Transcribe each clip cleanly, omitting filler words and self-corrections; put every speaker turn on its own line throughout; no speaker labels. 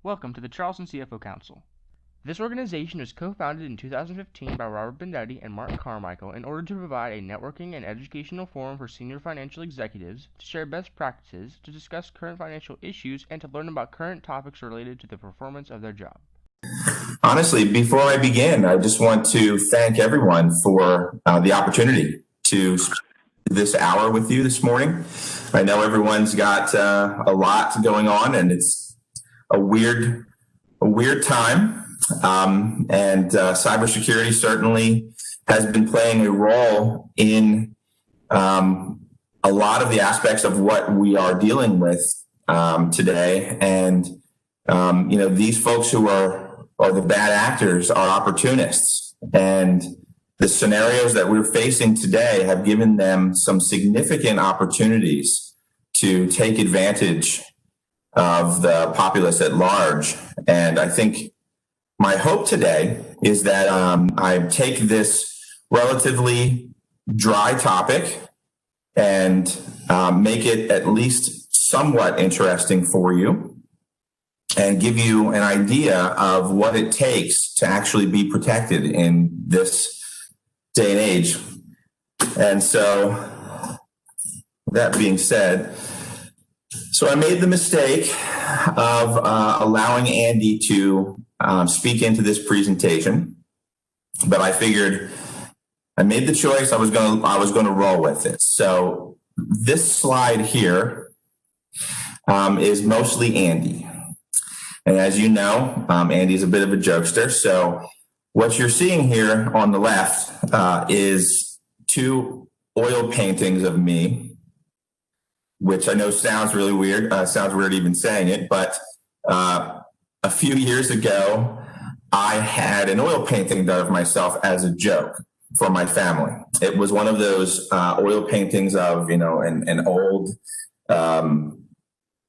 Welcome to the Charleston CFO Council. This organization was co-founded in 2015 by Robert Bendetti and Mark Carmichael in order to provide a networking and educational forum for senior financial executives to share best practices, to discuss current financial issues, and to learn about current topics related to the performance of their job.
Honestly, before I begin, I just want to thank everyone for the opportunity to spend this hour with you this morning. I know everyone's got a lot going on, and it's a weird time. And cybersecurity certainly has been playing a role in a lot of the aspects of what we are dealing with today. And these folks who are the bad actors are opportunists, and the scenarios that we're facing today have given them some significant opportunities to take advantage of the populace at large. And I think my hope today is that I take this relatively dry topic and make it at least somewhat interesting for you, and give you an idea of what it takes to actually be protected in this day and age. And so, that being said, so I made the mistake of allowing Andy to speak into this presentation, but I figured I made the choice. I was going to roll with it. So this slide here is mostly Andy. And as you know, Andy's a bit of a jokester. So what you're seeing here on the left is two oil paintings of me, which I know sounds really weird. Sounds weird even saying it, but a few years ago, I had an oil painting done of myself as a joke for my family. It was one of those oil paintings of, an old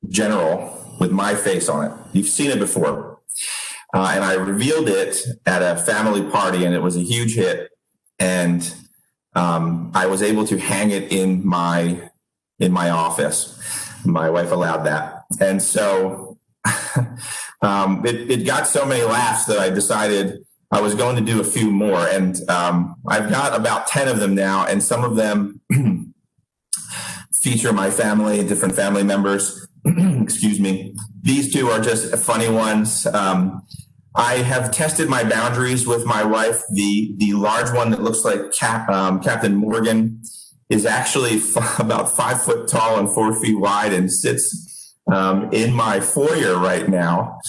general with my face on it. You've seen it before. And I revealed it at a family party, and it was a huge hit. And I was able to hang it in my office. My wife allowed that. And so it got so many laughs that I decided I was going to do a few more. And I've got about 10 of them now, and some of them feature my family, different family members. Excuse me. These two are just funny ones. I have tested my boundaries with my wife. The large one that looks like Captain Morgan is actually about 5 foot tall and 4 feet wide, and sits in my foyer right now.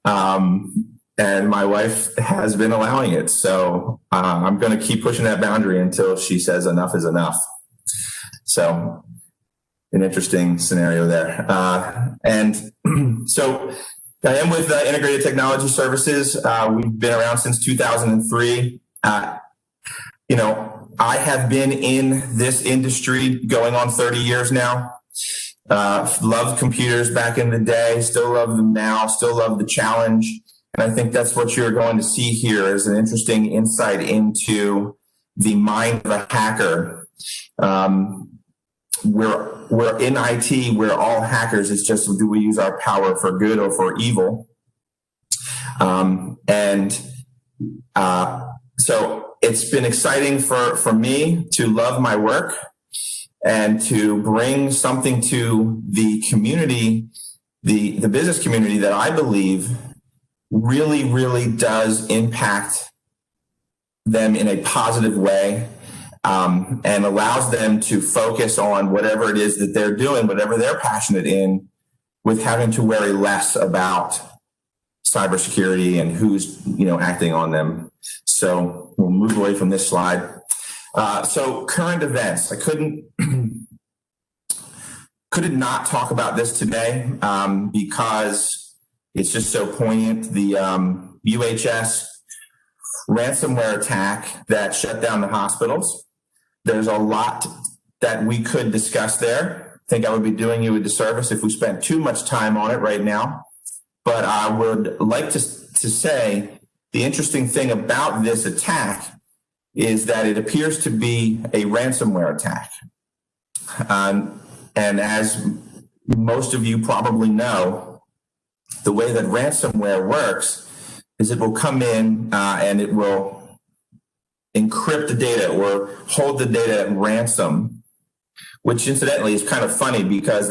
And my wife has been allowing it. So I'm going to keep pushing that boundary until she says enough is enough. So an interesting scenario there. And so I am with Integrated Technology Services. We've been around since 2003. I have been in this industry going on 30 years now. Loved computers back in the day, still love them now, still love the challenge. And I think that's what you're going to see here is an interesting insight into the mind of a hacker. We're in IT, we're all hackers. It's just, do we use our power for good or for evil? So it's been exciting for me to love my work and to bring something to the community, the business community, that I believe really, really does impact them in a positive way, and allows them to focus on whatever it is that they're doing, whatever they're passionate in, with having to worry less about cybersecurity and who's acting on them. So we'll move away from this slide. So current events. I couldn't not talk about this today because it's just so poignant. The UHS ransomware attack that shut down the hospitals. There's a lot that we could discuss there. I think I would be doing you a disservice if we spent too much time on it right now. But I would like to say the interesting thing about this attack is that it appears to be a ransomware attack. And as most of you probably know, the way that ransomware works is it will come in and it will encrypt the data or hold the data at ransom, which incidentally is kind of funny because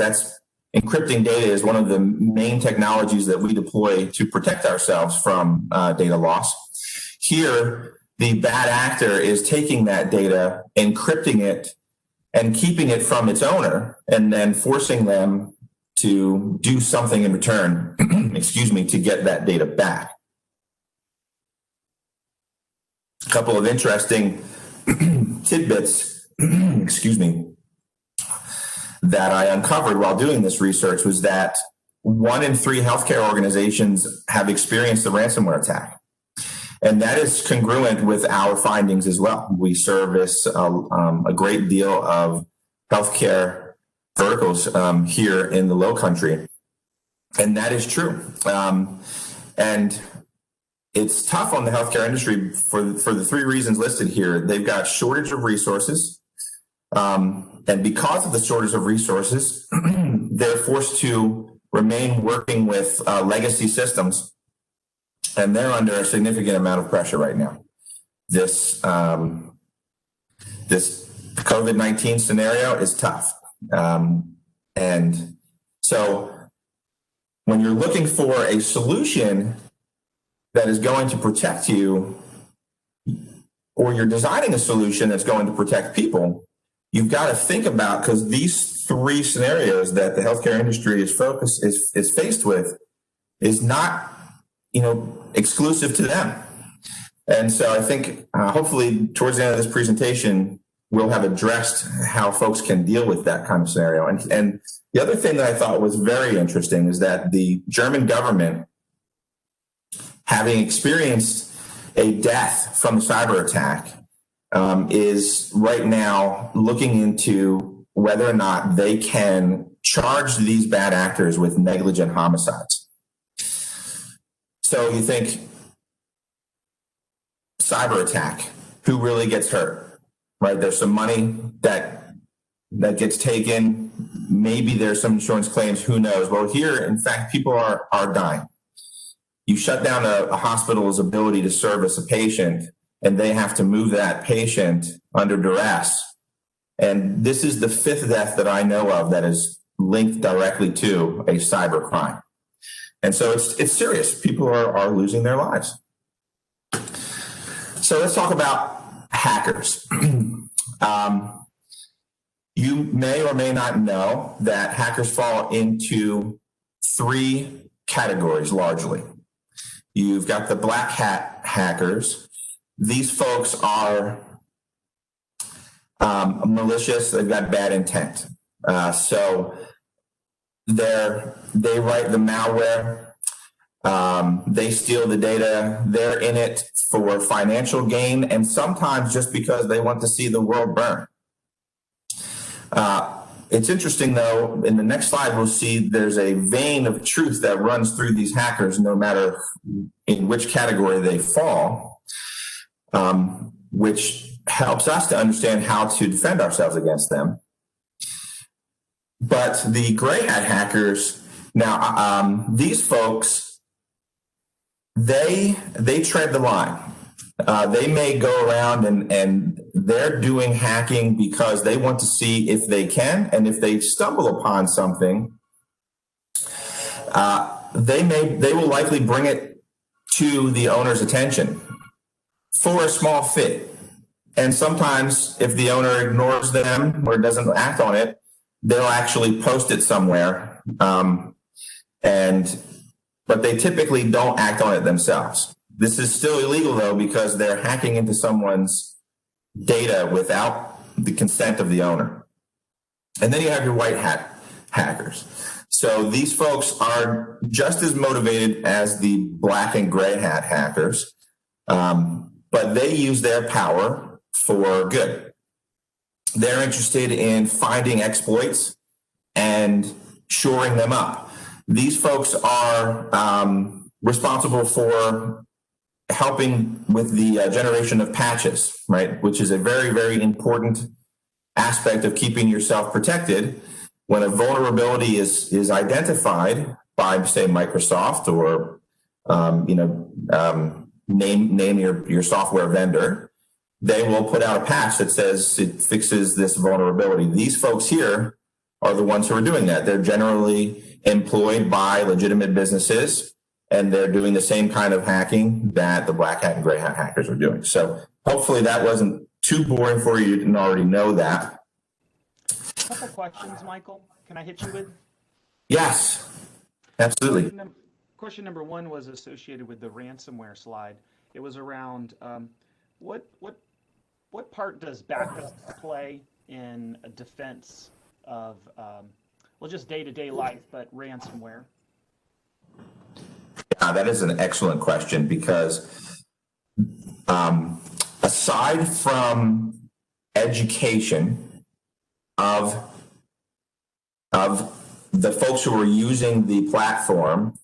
encrypting data is one of the main technologies that we deploy to protect ourselves from data loss. Here, the bad actor is taking that data, encrypting it, and keeping it from its owner, and then forcing them to do something in return, to get that data back. A couple of interesting tidbits, that I uncovered while doing this research was that 1 in 3 healthcare organizations have experienced a ransomware attack. And that is congruent with our findings as well. We service a great deal of healthcare verticals here in the Low Country. And that is true. And it's tough on the healthcare industry for the 3 reasons listed here. They've got shortage of resources. And because of the shortage of resources, they're forced to remain working with legacy systems. And they're under a significant amount of pressure right now. This COVID-19 scenario is tough. And so when you're looking for a solution that is going to protect you, or you're designing a solution that's going to protect people, you've got to think about, because these 3 scenarios that the healthcare industry is faced with is not exclusive to them. And so I think hopefully towards the end of this presentation, we'll have addressed how folks can deal with that kind of scenario. And the other thing that I thought was very interesting is that the German government, having experienced a death from a cyber attack, is right now looking into whether or not they can charge these bad actors with negligent homicides. So you think, cyber attack, who really gets hurt, right? There's some money that gets taken. Maybe there's some insurance claims, who knows? Well, here, in fact, people are dying. You shut down a hospital's ability to service a patient, and they have to move that patient under duress. And this is the 5th death that I know of that is linked directly to a cyber crime. And so it's serious. People are losing their lives. So let's talk about hackers. You may or may not know that hackers fall into 3 categories largely. You've got the black hat hackers. These folks are malicious. They've got bad intent. So they write the malware. They steal the data. They're in it for financial gain, and sometimes just because they want to see the world burn. It's interesting, though, in the next slide, we'll see there's a vein of truth that runs through these hackers, no matter in which category they fall, which helps us to understand how to defend ourselves against them. But the gray hat hackers, now, these folks, they tread the line. They may go around and they're doing hacking because they want to see if they can, and if they stumble upon something, they will likely bring it to the owner's attention for a small fee. And sometimes if the owner ignores them or doesn't act on it, they'll actually post it somewhere. But they typically don't act on it themselves. This is still illegal, though, because they're hacking into someone's data without the consent of the owner. And then you have your white hat hackers. So these folks are just as motivated as the black and gray hat hackers, but they use their power for good. They're interested in finding exploits and shoring them up. These folks are responsible for helping with the generation of patches, right? Which is a very, very important aspect of keeping yourself protected. When a vulnerability is identified, by, say, Microsoft or name your software vendor, they will put out a patch that says it fixes this vulnerability. These folks here are the ones who are doing that. They're generally employed by legitimate businesses, and they're doing the same kind of hacking that the black hat and gray hat hackers are doing. So hopefully that wasn't too boring for you. You didn't already know that.
A couple questions, Michael. Can I hit you with?
Yes, absolutely.
Question number one was associated with the ransomware slide. It was around what part does backup play in a defense of just day-to-day life, but ransomware?
That is an excellent question, because aside from education of the folks who are using the platform,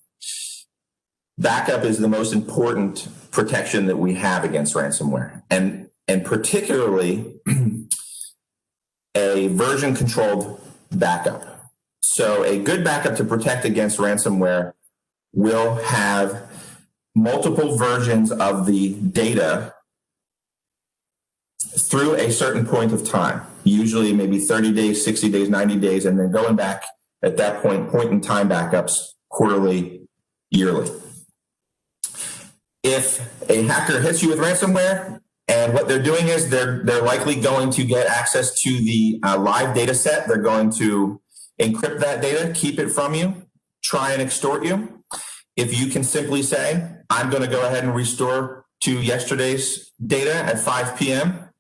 backup is the most important protection that we have against ransomware, and particularly a version controlled backup. So a good backup to protect against ransomware will have multiple versions of the data through a certain point of time, usually maybe 30 days, 60 days, 90 days, and then going back at that point in time backups quarterly, yearly. If a hacker hits you with ransomware, and what they're doing is they're likely going to get access to the live data set. They're going to encrypt that data, keep it from you, try and extort you. If you can simply say, I'm going to go ahead and restore to yesterday's data at 5 p.m.,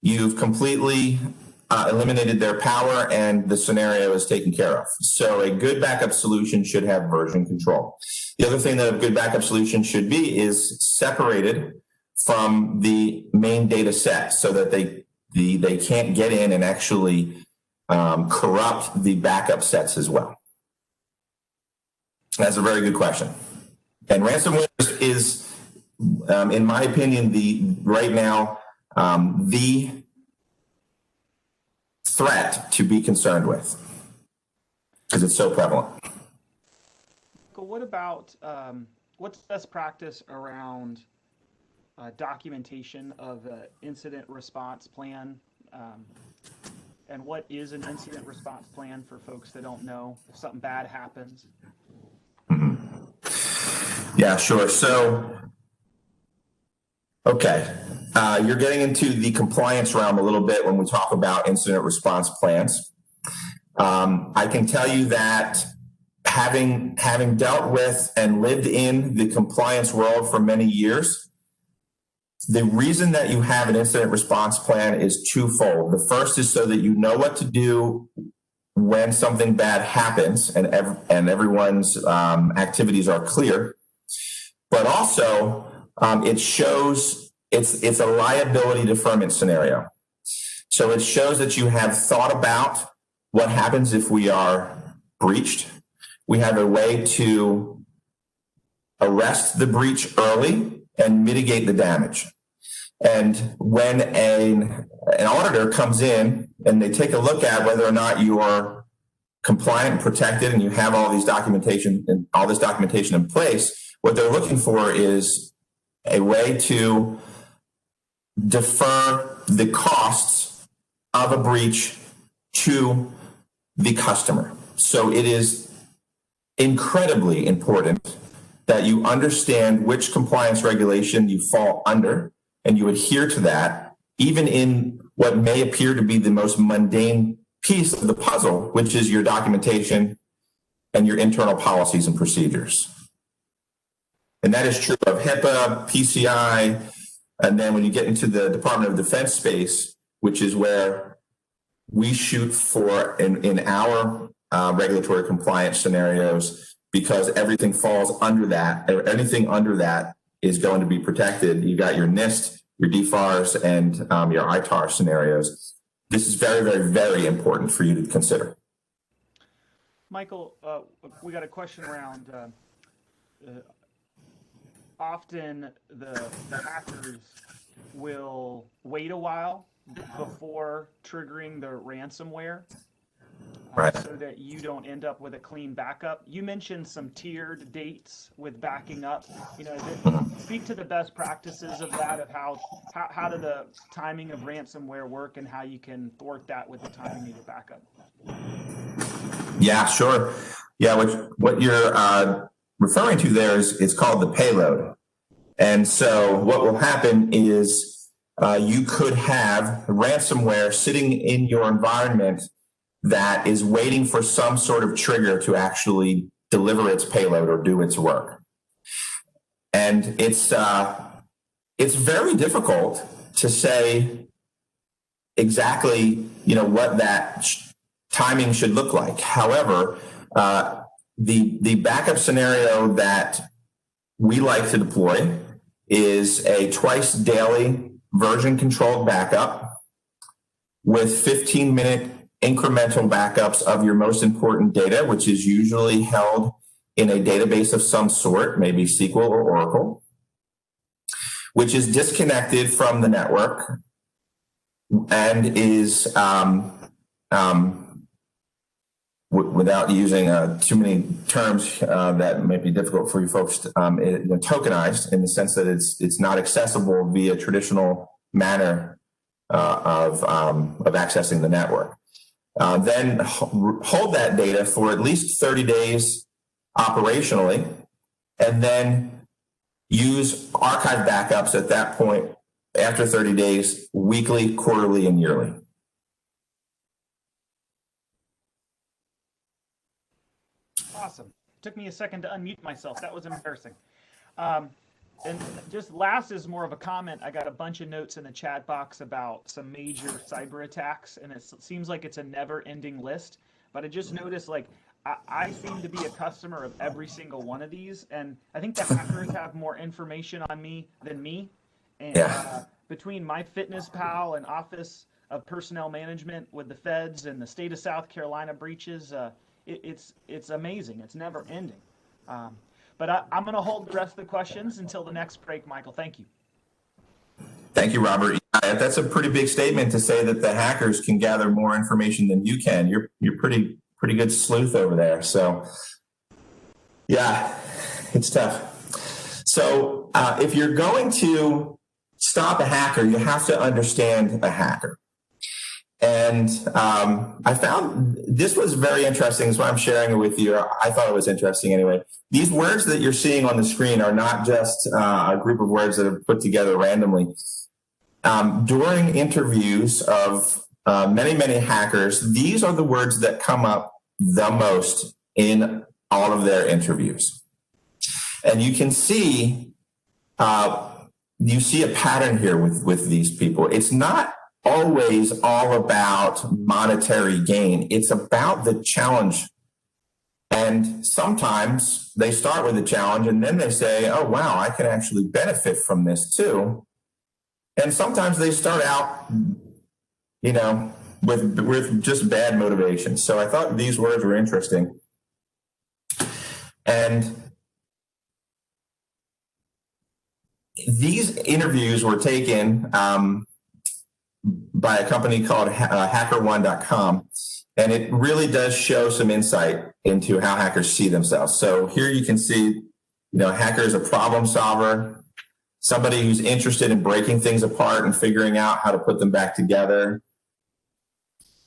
you've completely eliminated their power, and the scenario is taken care of. So a good backup solution should have version control. The other thing that a good backup solution should be is separated from the main data set, so that they can't get in and actually corrupt the backup sets as well. That's a very good question. And ransomware is, in my opinion, right now, the threat to be concerned with, because it's so prevalent.
What about what's best practice around documentation of an incident response plan? And what is an incident response plan for folks that don't know if something bad happens?
Yeah, sure. So, okay. You're getting into the compliance realm a little bit when we talk about incident response plans. I can tell you that having dealt with and lived in the compliance world for many years, the reason that you have an incident response plan is twofold. The first is so that you know what to do when something bad happens, and everyone's activities are clear. But also, it shows it's a liability deferment scenario. So it shows that you have thought about what happens if we are breached. We have a way to arrest the breach early and mitigate the damage. And when an auditor comes in and they take a look at whether or not you are compliant and protected and you have all this documentation in place, what they're looking for is a way to defer the costs of a breach to the customer. So it is incredibly important that you understand which compliance regulation you fall under and you adhere to that, even in what may appear to be the most mundane piece of the puzzle, which is your documentation and your internal policies and procedures. And that is true of HIPAA, PCI, and then when you get into the Department of Defense space, which is where we shoot for in our regulatory compliance scenarios, because everything falls under that, or anything under that is going to be protected. You got your NIST, your DFARS, and your ITAR scenarios. This is very, very, very important for you to consider.
Michael, we got a question around often the hackers will wait a while before triggering the ransomware.
Right.
so that you don't end up with a clean backup. You mentioned some tiered dates with backing up. Speak to the best practices of that, of how do the timing of ransomware work and how you can thwart that with the timing of your backup.
Yeah, sure. Yeah, what you're referring to there is called the payload. And so what will happen is you could have ransomware sitting in your environment that is waiting for some sort of trigger to actually deliver its payload or do its work. And it's very difficult to say exactly, what that timing should look like. However, the backup scenario that we like to deploy is a twice daily version controlled backup with 15-minute incremental backups of your most important data, which is usually held in a database of some sort, maybe SQL or Oracle, which is disconnected from the network and is, without using too many terms that might be difficult for you folks, tokenized in the sense that it's not accessible via traditional manner of accessing the network. Then hold that data for at least 30 days operationally, and then use archive backups at that point after 30 days, weekly, quarterly, and yearly.
Awesome. Took me a second to unmute myself. That was embarrassing. And just last is more of a comment. I got a bunch of notes in the chat box about some major cyber attacks, and it seems like it's a never-ending list. But I just noticed, I seem to be a customer of every single one of these, and I think the hackers have more information on me than me. And between MyFitnessPal and Office of Personnel Management with the feds and the state of South Carolina breaches, it's amazing. It's never ending. But I'm going to hold the rest of the questions until the next break, Michael. Thank you.
Thank you, Robert. That's a pretty big statement to say that the hackers can gather more information than you can. You're pretty good sleuth over there. So, yeah, it's tough. So if you're going to stop a hacker, you have to understand a hacker. And I found this was very interesting. So I'm sharing it with you. I thought it was interesting anyway. These words that you're seeing on the screen are not just a group of words that are put together randomly. During interviews of many, many hackers, these are the words that come up the most in all of their interviews. And you can see, you see a pattern here with these people. It's not always all about monetary gain. It's about the challenge. And sometimes they start with a challenge and then they say, oh, wow, I can actually benefit from this too. And sometimes they start out, with just bad motivation. So I thought these words were interesting. And these interviews were taken by a company called HackerOne.com, and it really does show some insight into how hackers see themselves. So here you can see, hacker is a problem solver, somebody who's interested in breaking things apart and figuring out how to put them back together.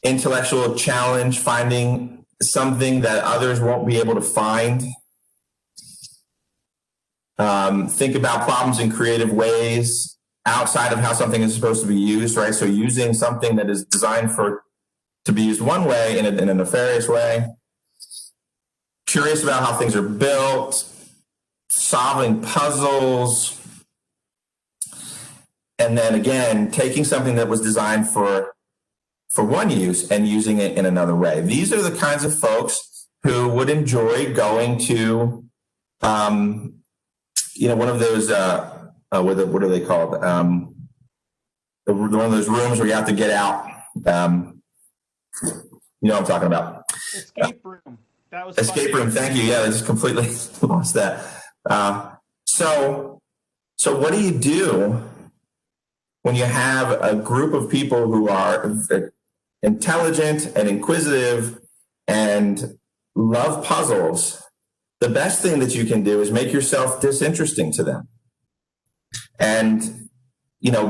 Intellectual challenge, finding something that others won't be able to find. Think about problems in creative ways outside of how something is supposed to be used, right? So using something that is designed to be used one way in a nefarious way. Curious about how things are built, solving puzzles, and then again, taking something that was designed for one use and using it in another way. These are the kinds of folks who would enjoy going to, one of those, what are they called? One of those rooms where you have to get out. You know what I'm talking about.
Escape room. That was
escape room. Thank you. Yeah, I just completely lost that. So what do you do when you have a group of people who are intelligent and inquisitive and love puzzles, the best thing that you can do is make yourself disinteresting to them and,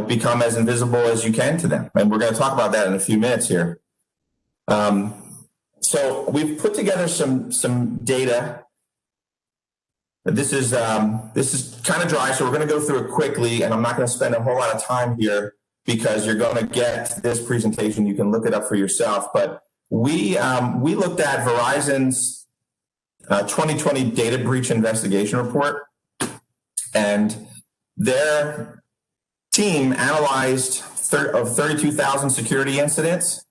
become as invisible as you can to them. And we're going to talk about that in a few minutes here. So we've put together some data. This is kind of dry, so we're going to go through it quickly, and I'm not going to spend a whole lot of time here because you're going to get this presentation. You can look it up for yourself. But we looked at Verizon's 2020 data breach investigation report, and their team analyzed of 32,000 security incidents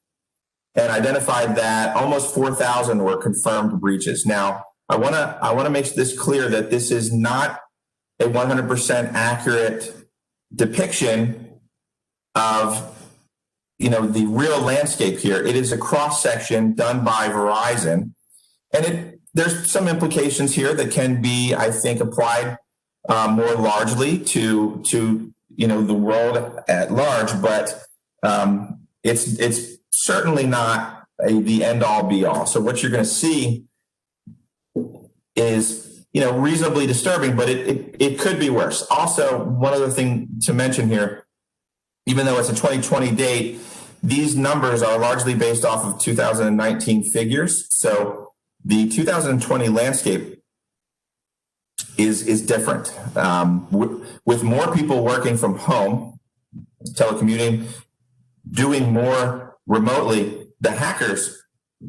and identified that almost 4,000 were confirmed breaches. Now, I want to make this clear that this is not a 100% accurate depiction of the real landscape here. It is a cross section done by Verizon, and there's some implications here that can be, I think, applied more largely to the world at large, but it's certainly not the end all be all. So what you're going to see is reasonably disturbing, but it could be worse. Also, one other thing to mention here, even though it's a 2020 date, these numbers are largely based off of 2019 figures. So the 2020 landscape is different. With more people working from home, telecommuting, doing more remotely, the hackers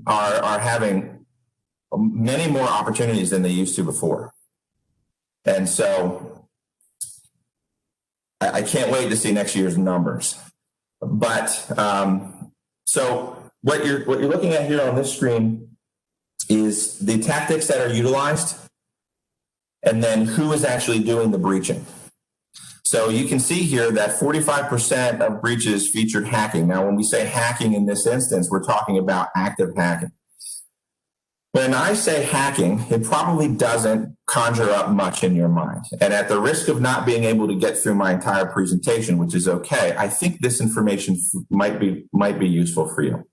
are having many more opportunities than they used to before. And so I can't wait to see next year's numbers. But so what you're looking at here on this screen is the tactics that are utilized, and then who is actually doing the breaching. So you can see here that 45% of breaches featured hacking. Now, when we say hacking in this instance, we're talking about active hacking. When I say hacking, it probably doesn't conjure up much in your mind. And at the risk of not being able to get through my entire presentation, which is okay, I think this information might be useful for you.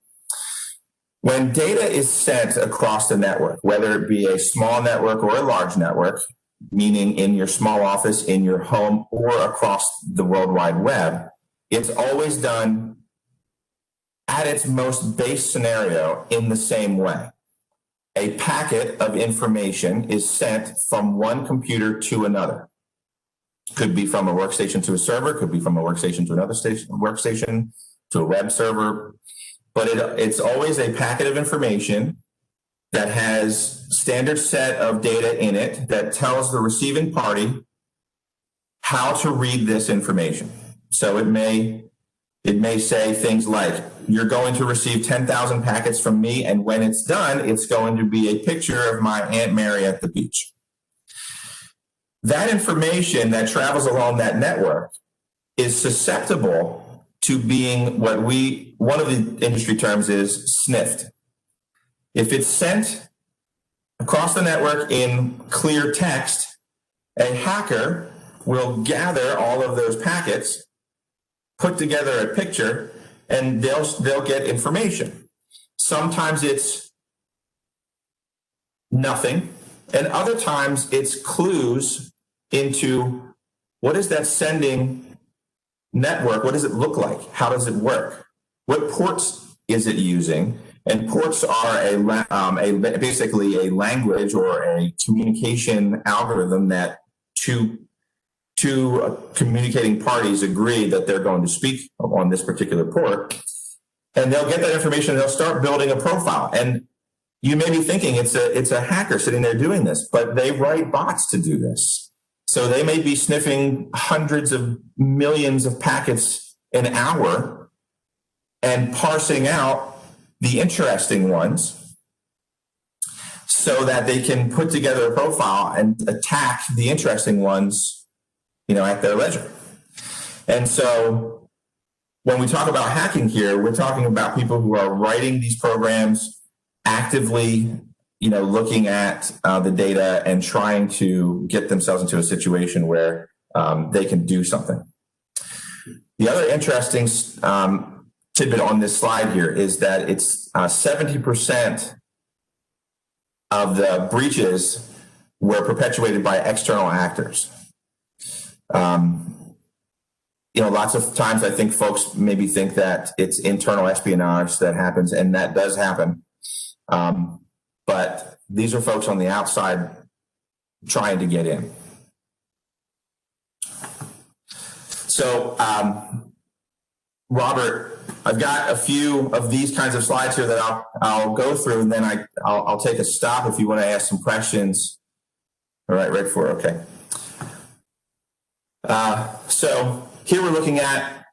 When data is sent across the network, whether it be a small network or a large network, meaning in your small office, in your home, or across the World Wide Web, it's always done at its most base scenario in the same way. A packet of information is sent from one computer to another. Could be from a workstation to a server, could be from a workstation to another workstation to a web server, but it's always a packet of information that has standard set of data in it that tells the receiving party how to read this information. So it may say things like, you're going to receive 10,000 packets from me, and when it's done, it's going to be a picture of my Aunt Mary at the beach. That information that travels along that network is susceptible to being one of the industry terms is sniffed. If it's sent across the network in clear text, a hacker will gather all of those packets, put together a picture, and they'll get information. Sometimes it's nothing, and other times it's clues into what is that sending network? What does it look like? How does it work? What ports is it using? And ports are basically a language or a communication algorithm that two communicating parties agree that they're going to speak on this particular port. And they'll get that information and they'll start building a profile. And you may be thinking it's a hacker sitting there doing this, but they write bots to do this. So they may be sniffing hundreds of millions of packets an hour and parsing out the interesting ones so that they can put together a profile and attack the interesting ones, at their leisure. And so when we talk about hacking here, we're talking about people who are writing these programs, actively, looking at the data and trying to get themselves into a situation where they can do something. The other interesting tidbit on this slide here is that it's 70% of the breaches were perpetuated by external actors. Lots of times I think folks maybe think that it's internal espionage that happens, and that does happen. But these are folks on the outside trying to get in. So, Robert, I've got a few of these kinds of slides here that I'll go through, and then I'll take a stop if you want to ask some questions. All right, ready for it? Okay. So here we're looking at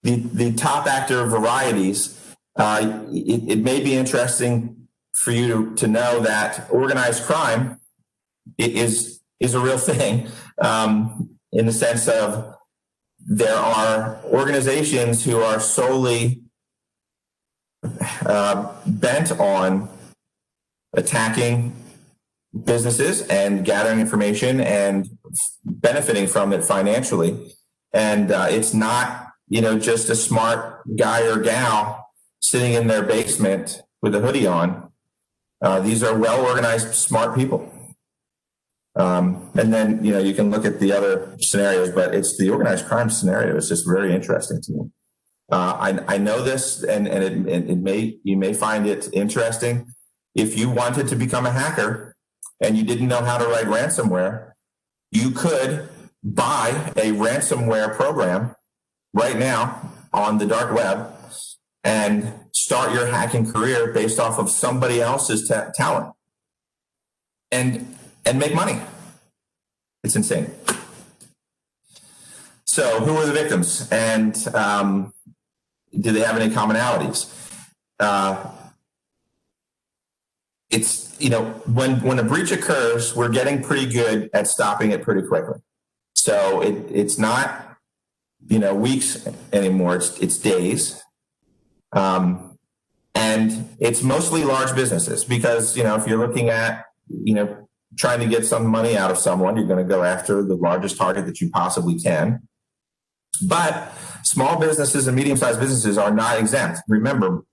the top actor varieties. It may be interesting for you to know that organized crime is a real thing, in the sense of there are organizations who are solely bent on attacking businesses and gathering information and benefiting from it financially. And it's not, just a smart guy or gal sitting in their basement with a hoodie on. These are well-organized, smart people. And then, you can look at the other scenarios, but it's the organized crime scenario. It's just very interesting to me. I know this, and you may find it interesting. If you wanted to become a hacker and you didn't know how to write ransomware, you could buy a ransomware program right now on the dark web and start your hacking career based off of somebody else's talent and make money. It's insane. So who are the victims, and do they have any commonalities? It's, when a breach occurs, we're getting pretty good at stopping it pretty quickly. So it's not, weeks anymore, it's days. And it's mostly large businesses because, if you're looking at, trying to get some money out of someone, you're going to go after the largest target that you possibly can. But small businesses and medium-sized businesses are not exempt. Remember,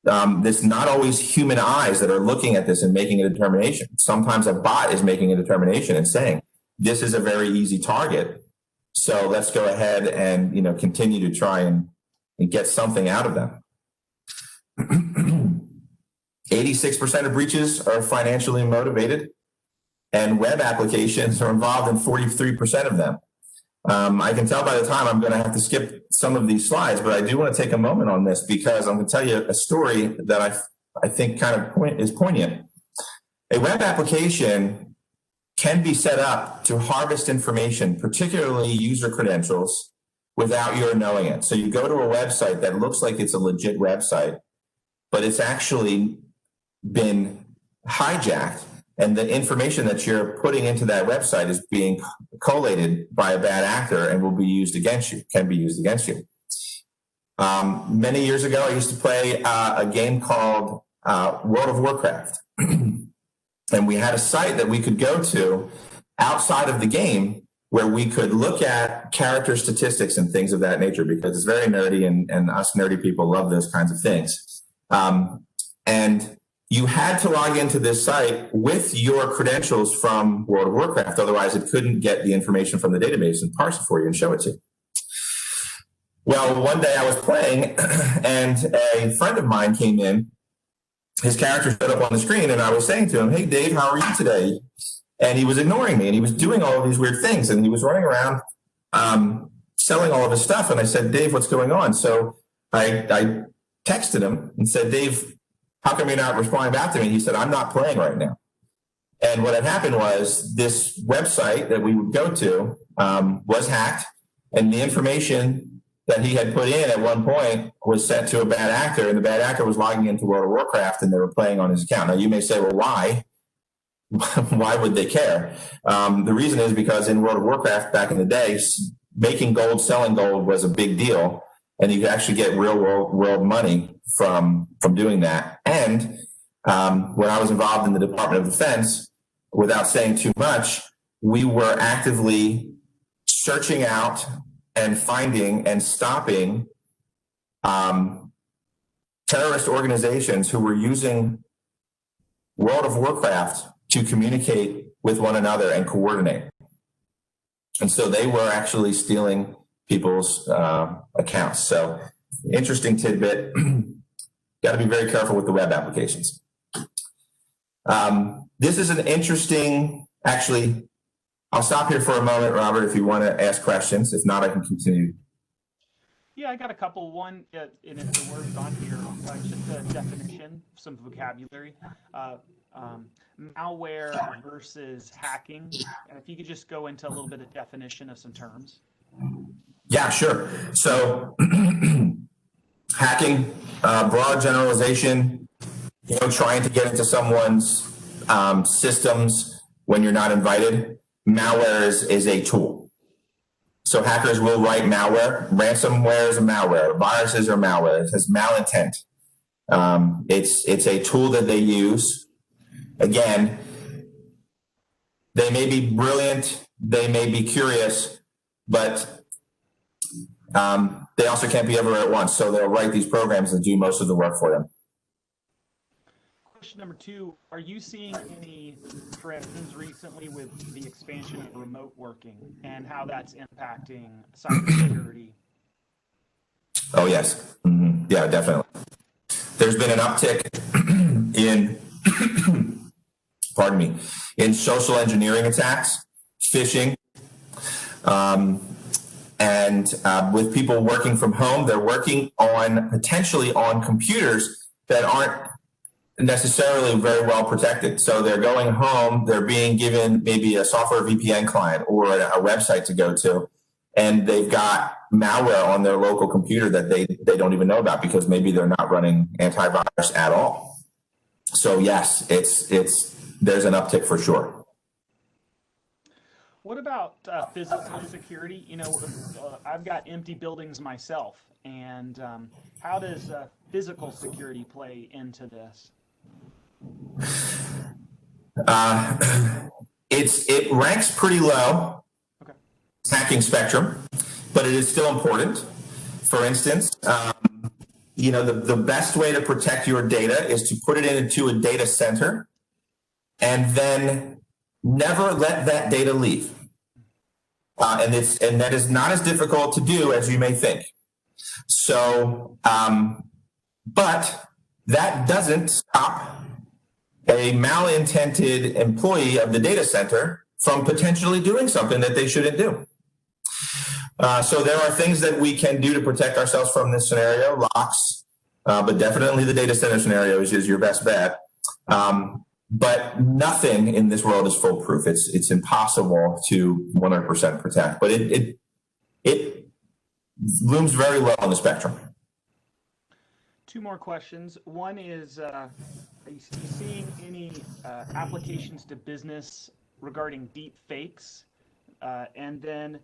it's not always human eyes that are looking at this and making a determination. Sometimes a bot is making a determination and saying, this is a very easy target, so let's go ahead and continue to try and get something out of them. 86% of breaches are financially motivated, and web applications are involved in 43% of them. I can tell by the time I'm going to have to skip some of these slides, but I do want to take a moment on this because I'm going to tell you a story that I think kind of is poignant. A web application can be set up to harvest information, particularly user credentials, without your knowing it. So you go to a website that looks like it's a legit website, but it's actually been hijacked, and the information that you're putting into that website is being collated by a bad actor and will be used against you, can be used against you. Many years ago, I used to play a game called World of Warcraft. And we had a site that we could go to outside of the game where we could look at character statistics and things of that nature, because it's very nerdy, and us nerdy people love those kinds of things. And you had to log into this site with your credentials from World of Warcraft. Otherwise, it couldn't get the information from the database and parse it for you and show it to you. Well, one day I was playing and a friend of mine came in. His character showed up on the screen, and I was saying to him, "Hey, Dave, how are you today?" And he was ignoring me, and he was doing all of these weird things, and he was running around selling all of his stuff. And I said, "Dave, what's going on?" So I texted him and said, "Dave, how come you're not responding back to me?" He said, "I'm not playing right now." And what had happened was this website that we would go to was hacked, and the information that he had put in at one point was sent to a bad actor, and the bad actor was logging into World of Warcraft, and they were playing on his account. Now, you may say, well, why? Why would they care? The reason is because in World of Warcraft back in the day, making gold, selling gold was a big deal, and you could actually get real world money from doing that. And when I was involved in the Department of Defense, without saying too much, we were actively searching out and finding and stopping terrorist organizations who were using World of Warcraft to communicate with one another and coordinate. And so they were actually stealing people's accounts. So interesting tidbit. Got to be very careful with the web applications. This is an interesting, actually, I'll stop here for a moment, Robert, if you want to ask questions. If not, I can continue.
Yeah, I got a couple. One, and if the word's on here, just a definition, some vocabulary. Malware versus hacking. And if you could just go into a little bit of definition of some terms.
Yeah, sure. So hacking, broad generalization, trying to get into someone's systems when you're not invited. Malware is a tool. So hackers will write malware. Ransomware is a malware. Viruses are malware. It has malintent. It's a tool that they use. Again, they may be brilliant, they may be curious, but they also can't be everywhere at once. So they'll write these programs and do most of the work for them.
Question number 2, are you seeing any trends recently with the expansion of remote working and how that's impacting cybersecurity?
Oh, yes. Mm-hmm. Yeah, definitely. There's been an uptick in, pardon me, in social engineering attacks, phishing, and with people working from home, they're working potentially on computers that aren't necessarily very well protected. So they're going home, they're being given maybe a software VPN client or a website to go to, and they've got malware on their local computer that they don't even know about because maybe they're not running antivirus at all. So yes, there's an uptick for sure.
What about physical security? I've got empty buildings myself, and how does physical security play into this?
It ranks pretty low, okay, hacking spectrum, but it is still important. For instance, the best way to protect your data is to put it into a data center and then never let that data leave. And that is not as difficult to do as you may think. So, but that doesn't stop a malintended employee of the data center from potentially doing something that they shouldn't do. So there are things that we can do to protect ourselves from this scenario, locks, but definitely the data center scenario is your best bet. But nothing in this world is foolproof. It's impossible to 100% protect, but it looms very low on the spectrum.
2 more questions. One is, are you seeing any applications to business regarding deep fakes? And then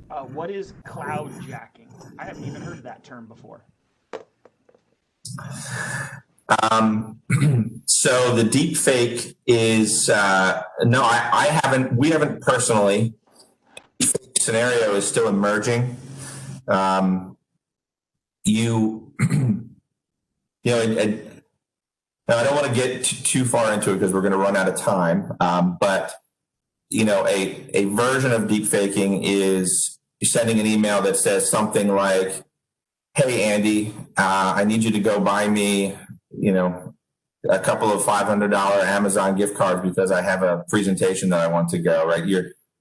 what is cloud jacking? I haven't even heard of that term before.
So the deep fake is, no, I haven't, we haven't personally. Scenario is still emerging. Now I don't want to get too far into it because we're going to run out of time. But a version of deep faking is sending an email that says something like, "Hey Andy, I need you to go buy me, a couple of $500 Amazon gift cards because I have a presentation that I want to go." Right?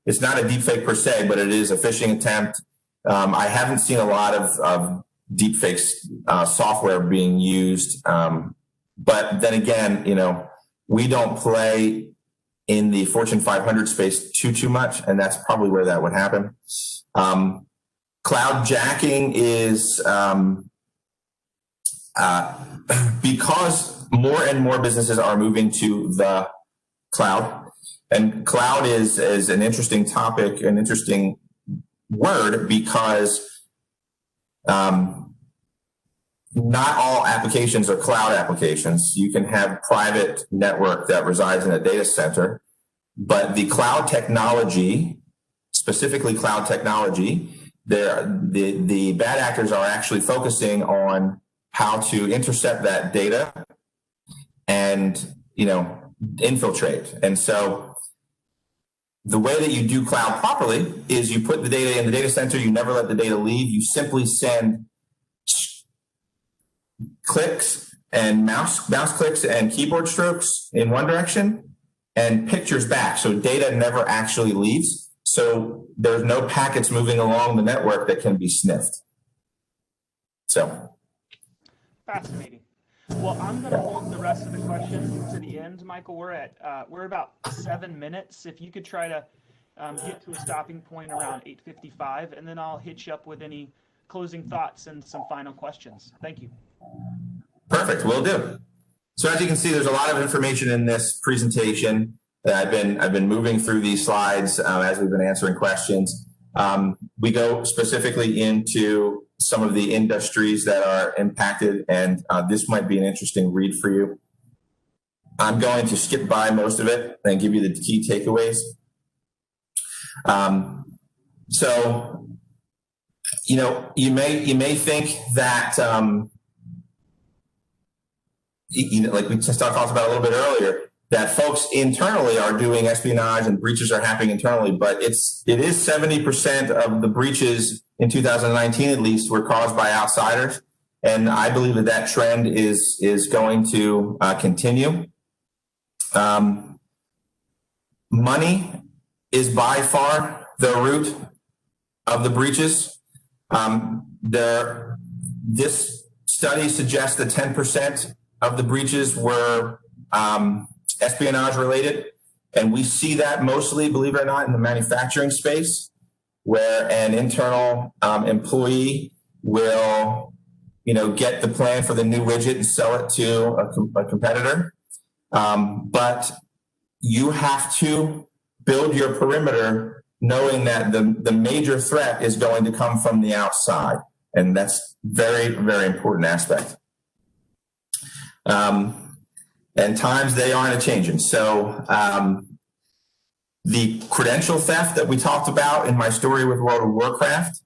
It's not a deep fake per se, but it is a phishing attempt. I haven't seen a lot of deep fakes software being used. But then again, we don't play in the Fortune 500 space too much, and that's probably where that would happen. Cloud jacking is because more and more businesses are moving to the cloud, and cloud is an interesting topic, an interesting word, because not all applications are cloud applications. You can have private network that resides in a data center, but the cloud technology, specifically cloud technology, the bad actors are actually focusing on how to intercept that data and infiltrate. And so the way that you do cloud properly is you put the data in the data center, you never let the data leave, you simply send clicks and mouse clicks and keyboard strokes in one direction and pictures back. So data never actually leaves. So there's no packets moving along the network that can be sniffed. So
fascinating. Well, I'm going to hold the rest of the questions to the end, Michael. We're about 7 minutes. If you could try to get to a stopping point around 8:55, and then I'll hit you up with any closing thoughts and some final questions. Thank you.
Perfect, will do. So as you can see, there's a lot of information in this presentation. I've been moving through these slides as we've been answering questions. We go specifically into some of the industries that are impacted, and this might be an interesting read for you. I'm going to skip by most of it and give you the key takeaways. So, you may think that, like we just talked about a little bit earlier, that folks internally are doing espionage and breaches are happening internally, but it is 70% of the breaches in 2019 at least were caused by outsiders, and I believe that trend is going to continue. Money is by far the root of the breaches. This study suggests that 10% of the breaches were espionage related. And we see that mostly, believe it or not, in the manufacturing space, where an internal employee will, get the plan for the new widget and sell it to a competitor. But you have to build your perimeter knowing that the major threat is going to come from the outside. And that's very, very important aspect. And times they aren't a-changing. So the credential theft that we talked about in my story with World of Warcraft,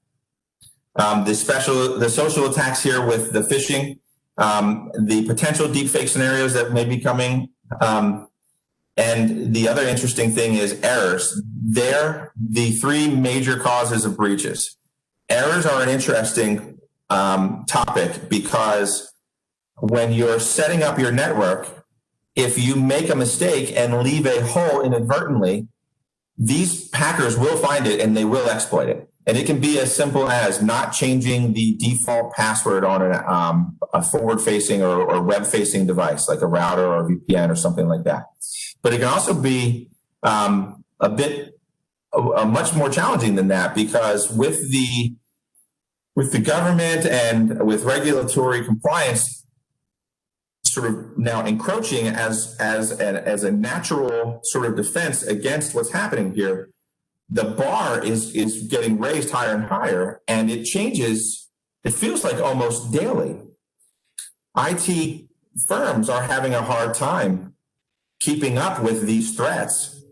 the social attacks here with the phishing, the potential deepfake scenarios that may be coming, and the other interesting thing is errors. They're the three major causes of breaches. Errors are an interesting topic because when you're setting up your network, if you make a mistake and leave a hole inadvertently, these hackers will find it and they will exploit it. And it can be as simple as not changing the default password on a forward-facing or web-facing device, like a router or a VPN or something like that. But it can also be much more challenging than that, because with the government and with regulatory compliance sort of now encroaching as a natural sort of defense against what's happening here, the bar is getting raised higher and higher, and it changes. It feels like almost daily. IT firms are having a hard time keeping up with these threats,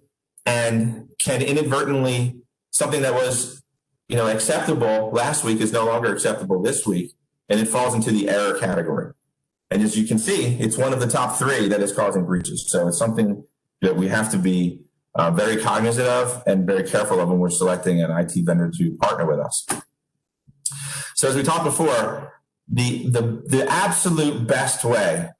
and can inadvertently, something that was acceptable last week is no longer acceptable this week, and it falls into the error category. And as you can see, it's one of the top three that is causing breaches. So it's something that we have to be very cognizant of and very careful of when we're selecting an IT vendor to partner with us. So as we talked before, the absolute best way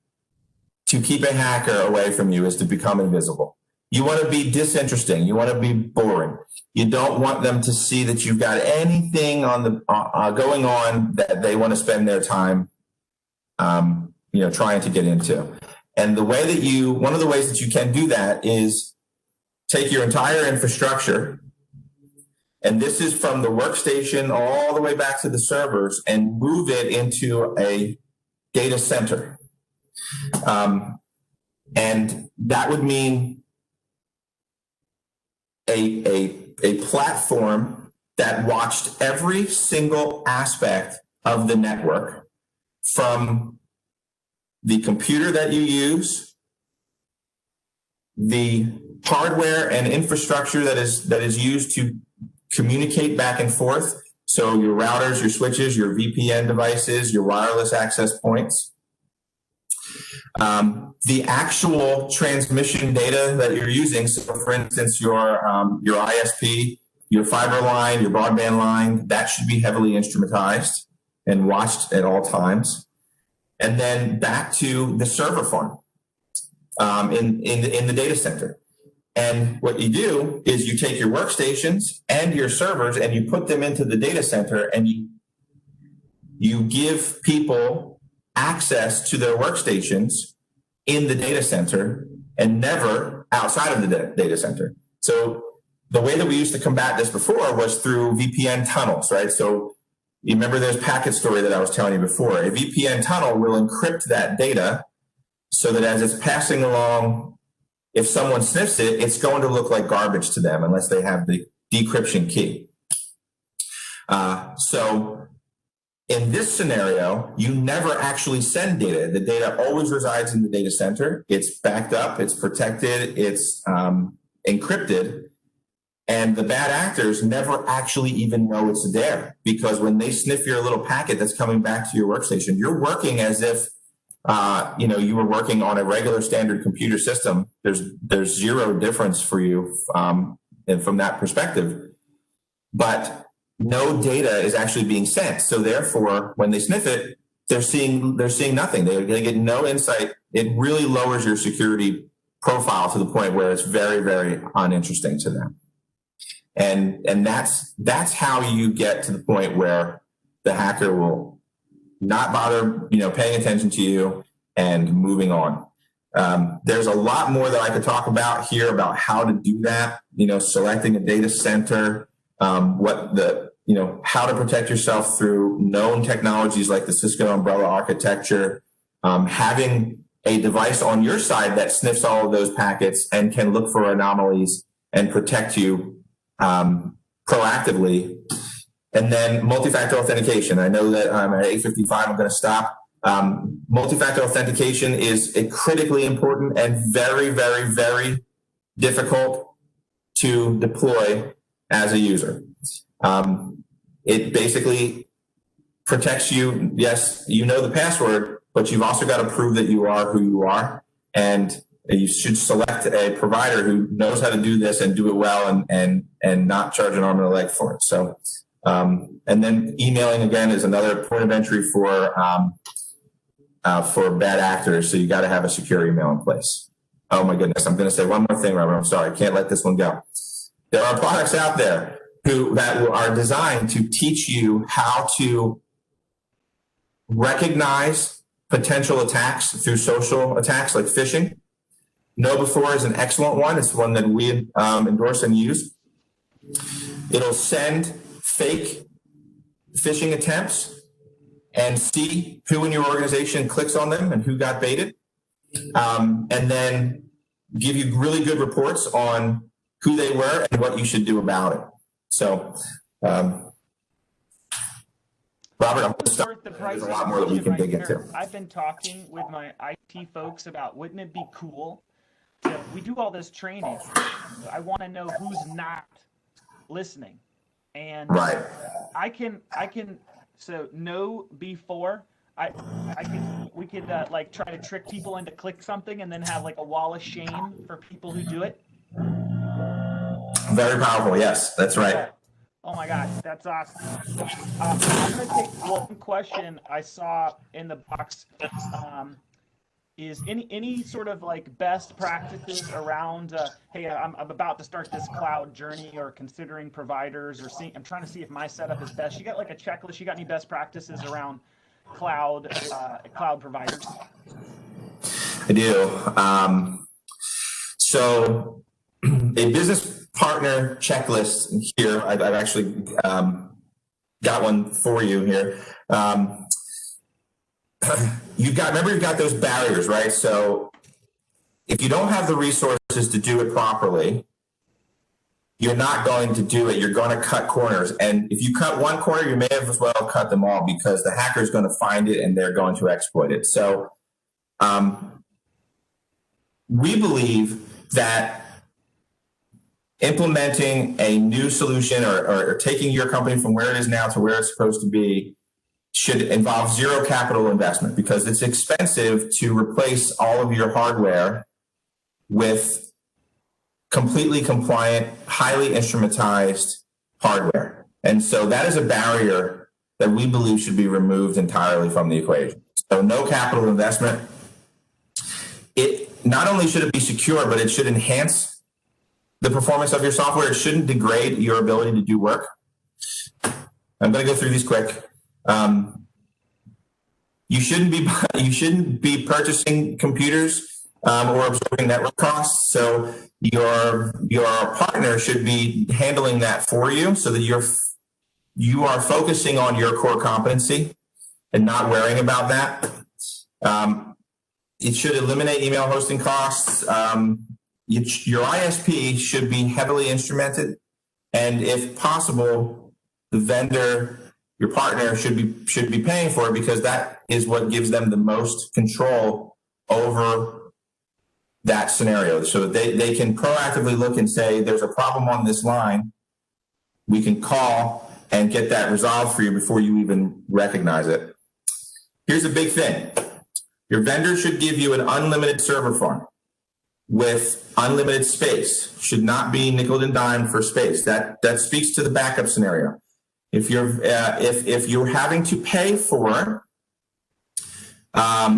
to keep a hacker away from you is to become invisible. You want to be disinteresting. You want to be boring. You don't want them to see that you've got anything on the going on that they want to spend their time trying to get into. And one of the ways that you can do that is take your entire infrastructure, and this is from the workstation all the way back to the servers, and move it into a data center. And that would mean a platform that watched every single aspect of the network, from the computer that you use, the hardware and infrastructure that is used to communicate back and forth. So your routers, your switches, your VPN devices, your wireless access points. The actual transmission data that you're using, so for instance, your ISP, your fiber line, your broadband line, that should be heavily instrumentized and watched at all times. And then back to the server farm in the data center. And what you do is you take your workstations and your servers and you put them into the data center, and you give people access to their workstations in the data center and never outside of the data center. So the way that we used to combat this before was through VPN tunnels, right? So you remember this packet story that I was telling you before. A VPN tunnel will encrypt that data so that as it's passing along, if someone sniffs it, it's going to look like garbage to them unless they have the decryption key. So in this scenario, you never actually send data. The data always resides in the data center. It's backed up, it's protected, it's encrypted. And the bad actors never actually even know it's there, because when they sniff your little packet that's coming back to your workstation, you're working as if you were working on a regular standard computer system. There's zero difference for you and from that perspective. But no data is actually being sent. So therefore, when they sniff it, they're seeing nothing. They get no insight. It really lowers your security profile to the point where it's very, very uninteresting to them. And that's how you get to the point where the hacker will not bother, paying attention to you and moving on. There's a lot more that I could talk about here about how to do that. Selecting a data center, how to protect yourself through known technologies like the Cisco umbrella architecture, having a device on your side that sniffs all of those packets and can look for anomalies and protect you proactively. And then multi-factor authentication. I know that at 8:55 I'm going to stop. Multi-factor authentication is critically important and very, very, very difficult to deploy as a user. It basically protects you. Yes, you know the password, but you've also got to prove that you are who you are. And you should select a provider who knows how to do this and do it well and not charge an arm and a leg for it. So, and then emailing again is another point of entry for bad actors. So you got to have a secure email in place. Oh my goodness. I'm going to say one more thing, Robert. I'm sorry. I can't let this one go. There are products out there that are designed to teach you how to recognize potential attacks through social attacks like phishing. KnowBe4 is an excellent one. It's one that we endorse and use. It'll send fake phishing attempts and see who in your organization clicks on them and who got baited, and then give you really good reports on who they were and what you should do about it. So, Robert, I'm going to start. There's a lot more that we can dig into.
I've been talking with my IT folks about, wouldn't it be cool? We do all this training. I want to know who's not listening, and
right.
I can. So KnowBe4. We could like try to trick people into click something and then have like a wall of shame for people who do it.
Very powerful. Yes, that's right.
Oh my gosh, that's awesome. I'm going to take one question I saw in the box. Is any sort of like best practices around, hey, I'm about to start this cloud journey or considering providers or I'm trying to see if my setup is best. You got like a checklist? You got any best practices around cloud providers?
I do. So a business partner checklist here, I've actually got one for you here. You've got those barriers, right? So if you don't have the resources to do it properly, you're not going to do it. You're going to cut corners. And if you cut one corner, you may as well cut them all, because the hacker is going to find it and they're going to exploit it. So we believe that implementing a new solution or taking your company from where it is now to where it's supposed to be should involve zero capital investment because it's expensive to replace all of your hardware with completely compliant, highly instrumentized hardware. And so that is a barrier that we believe should be removed entirely from the equation. So no capital investment. It not only should it be secure, but it should enhance the performance of your software. It shouldn't degrade your ability to do work. I'm going to go through these quick. You shouldn't be purchasing computers or absorbing network costs. So your partner should be handling that for you, so that you are focusing on your core competency and not worrying about that. It should eliminate email hosting costs. Your ISP should be heavily instrumented, and if possible, the vendor, your partner, should be paying for it, because that is what gives them the most control over that scenario. So they can proactively look and say, there's a problem on this line. We can call and get that resolved for you before you even recognize it. Here's a big thing. Your vendor should give you an unlimited server farm with unlimited space. Should not be nickel and dime for space. That speaks to the backup scenario. If you're having to pay for how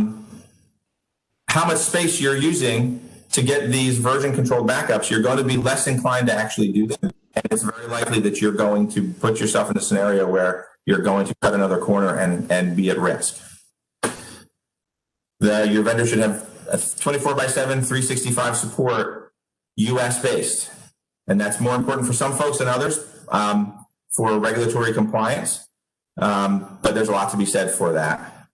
much space you're using to get these version controlled backups, you're going to be less inclined to actually do them. And it's very likely that you're going to put yourself in a scenario where you're going to cut another corner and be at risk. Your vendor should have a 24/7, 365 support, US based. And that's more important for some folks than others for regulatory compliance. But there's a lot to be said for that.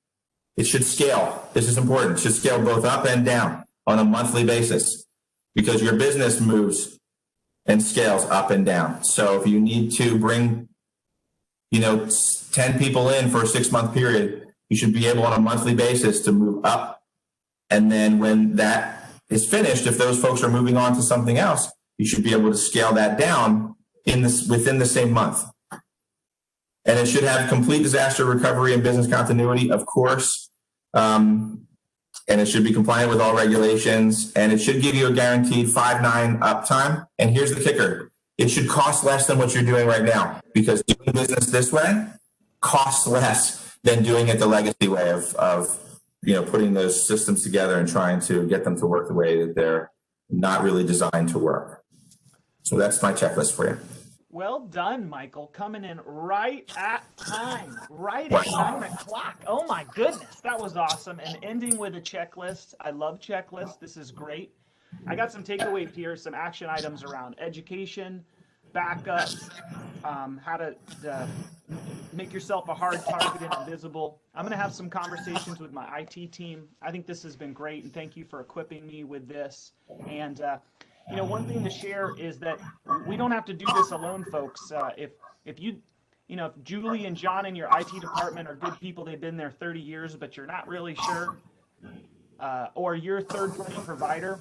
It should scale. This is important. It should scale both up and down on a monthly basis, because your business moves and scales up and down. So if you need to bring 10 people in for a 6-month period, you should be able on a monthly basis to move up. And then when that is finished, if those folks are moving on to something else, you should be able to scale that down within the same month. And it should have complete disaster recovery and business continuity, of course. And it should be compliant with all regulations. And it should give you a guaranteed 5.9 uptime. And here's the kicker. It should cost less than what you're doing right now, because doing business this way costs less than doing it the legacy way of putting those systems together and trying to get them to work the way that they're not really designed to work. So that's my checklist for you.
Well done, Michael. Coming in right at time, right at 9 o'clock. Oh my goodness, that was awesome. And ending with a checklist. I love checklists. This is great. I got some takeaways here, some action items around education, backups, how to make yourself a hard target and invisible. I'm going to have some conversations with my IT team. I think this has been great, and thank you for equipping me with this. And one thing to share is that we don't have to do this alone, folks. If Julie and John in your IT department are good people, they've been there 30 years, but you're not really sure, or your third-party provider,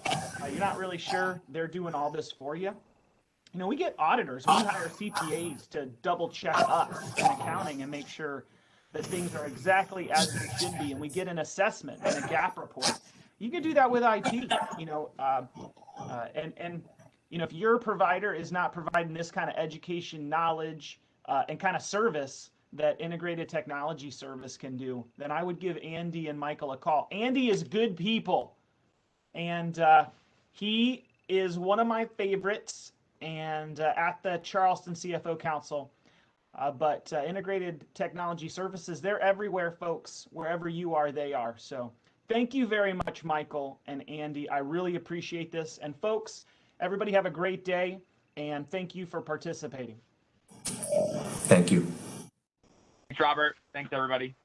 you're not really sure they're doing all this for you. We get auditors. We hire CPAs to double-check us in accounting and make sure that things are exactly as they should be, and we get an assessment and a gap report. You can do that with IT, if your provider is not providing this kind of education, knowledge, and kind of service that integrated technology service can do, then I would give Andy and Michael a call. Andy is good people, and he is one of my favorites, and at the Charleston CFO Council. But integrated technology services, they're everywhere, folks. Wherever you are, they are. So thank you very much, Michael and Andy. I really appreciate this. And folks, everybody have a great day, and thank you for participating.
Thank you.
Thanks, Robert. Thanks, everybody.